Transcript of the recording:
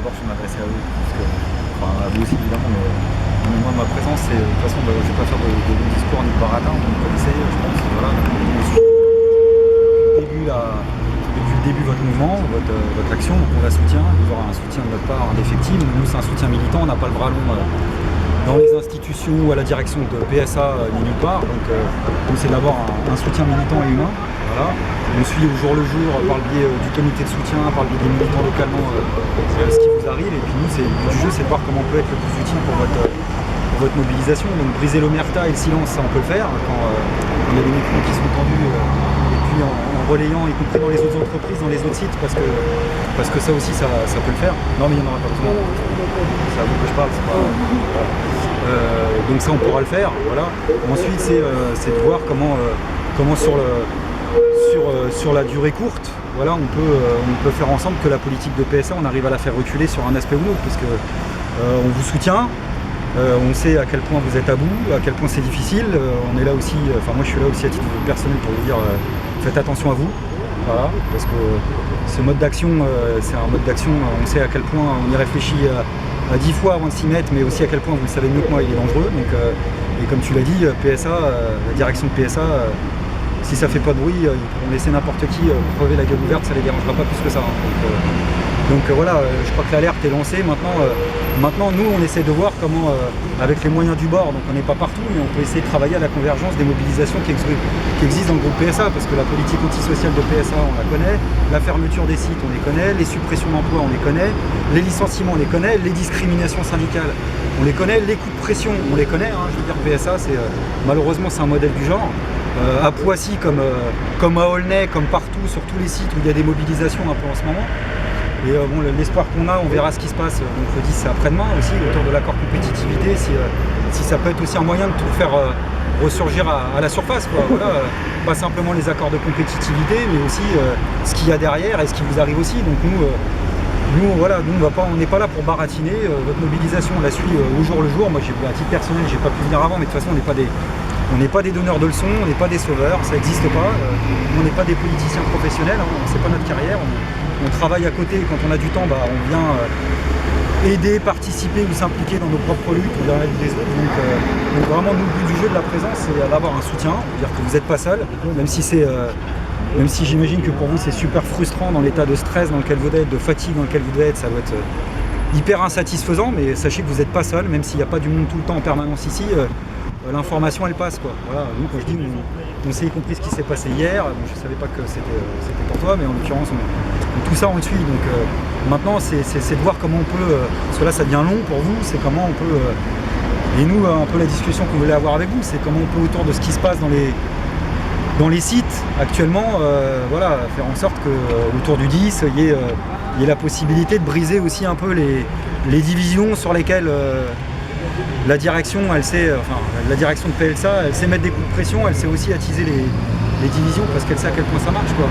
d'abord je m'adresser à eux, parce que, enfin à vous aussi évidemment, mais moi ma présence c'est, de toute façon je vais pas faire de long discours ni de baratin, vous me connaissez, je pense, voilà, depuis le début votre mouvement, votre action, donc on la soutient, il y aura un soutien de notre part indéfectible, nous c'est un soutien militant, on n'a pas le bras long dans les institutions ou à la direction de PSA ni nulle part, donc nous c'est d'abord un soutien militant et humain, voilà. On suit au jour le jour par le biais du comité de soutien, par le biais des militants localement ce qui vous arrive, et puis nous le but du jeu c'est de voir comment on peut être le plus utile pour votre mobilisation. Donc briser l'omerta et le silence, ça on peut le faire quand il y a des micros qui sont tendus, et puis en relayant, y compris dans les autres entreprises, dans les autres sites, parce que ça aussi ça peut le faire. Non mais il n'y en aura pas besoin, c'est à vous que je parle, c'est pas... donc ça on pourra le faire, voilà. Ensuite c'est de voir comment sur la durée courte, voilà, on peut faire ensemble que la politique de PSA, on arrive à la faire reculer sur un aspect ou l'autre, parce que on vous soutient, on sait à quel point vous êtes à bout, à quel point c'est difficile, on est là aussi, enfin moi je suis là aussi à titre personnel pour vous dire, faites attention à vous, voilà, parce que ce mode d'action, c'est un mode d'action, on sait à quel point on y réfléchit à 10 fois avant de s'y mettre, mais aussi à quel point, vous le savez mieux que moi, il est dangereux, donc, et comme tu l'as dit, PSA, la direction de PSA, si ça fait pas de bruit, ils pourront laisser n'importe qui crever la gueule ouverte, ça les dérangera pas plus que ça. Donc voilà, je crois que l'alerte est lancée. Maintenant, nous, on essaie de voir comment, avec les moyens du bord, donc on n'est pas partout, mais on peut essayer de travailler à la convergence des mobilisations qui existent dans le groupe PSA, parce que la politique antisociale de PSA, on la connaît, la fermeture des sites, on les connaît, les suppressions d'emplois, on les connaît, les licenciements, on les connaît, les discriminations syndicales, on les connaît, les coups de pression, on les connaît. Je veux dire, PSA, malheureusement, c'est un modèle du genre. À Poissy, comme à Aulnay, comme partout, sur tous les sites où il y a des mobilisations un peu en ce moment. Et bon, l'espoir qu'on a, on verra ce qui se passe, donc le 10 c'est après-demain aussi, autour de l'accord compétitivité, si ça peut être aussi un moyen de tout faire ressurgir à la surface, quoi. Voilà, pas simplement les accords de compétitivité, mais aussi ce qu'il y a derrière et ce qui vous arrive aussi. Donc on n'est pas là pour baratiner, votre mobilisation on la suit au jour le jour. Moi à titre personnel j'ai pas pu venir avant, mais de toute façon on n'est pas des donneurs de leçons, on n'est pas des sauveurs, ça n'existe pas. On n'est pas des politiciens professionnels, c'est pas notre carrière. On travaille à côté, quand on a du temps, on vient aider, participer ou s'impliquer dans nos propres luttes ou dans la lutte des autres. Donc vraiment, nous, le but du jeu de la présence, c'est d'avoir un soutien, dire que vous n'êtes pas seul, même si j'imagine que pour vous c'est super frustrant dans l'état de stress dans lequel vous êtes, de fatigue dans lequel vous devez être, ça doit être hyper insatisfaisant, mais sachez que vous n'êtes pas seul, même s'il n'y a pas du monde tout le temps en permanence ici. L'information elle passe, quoi. Voilà, nous quand je dis on sait y compris ce qui s'est passé hier, je savais pas que c'était pour toi, mais en l'occurrence tout ça on le suit, donc maintenant c'est de voir comment on peut, parce que là ça devient long pour vous, c'est comment on peut, et nous un peu la discussion qu'on voulait avoir avec vous, c'est comment on peut autour de ce qui se passe dans les sites actuellement, voilà, faire en sorte que autour du 10 il y ait la possibilité de briser aussi un peu les divisions sur lesquelles la direction, la direction de PSA, elle sait mettre des coups de pression, elle sait aussi attiser les divisions parce qu'elle sait à quel point ça marche, quoi.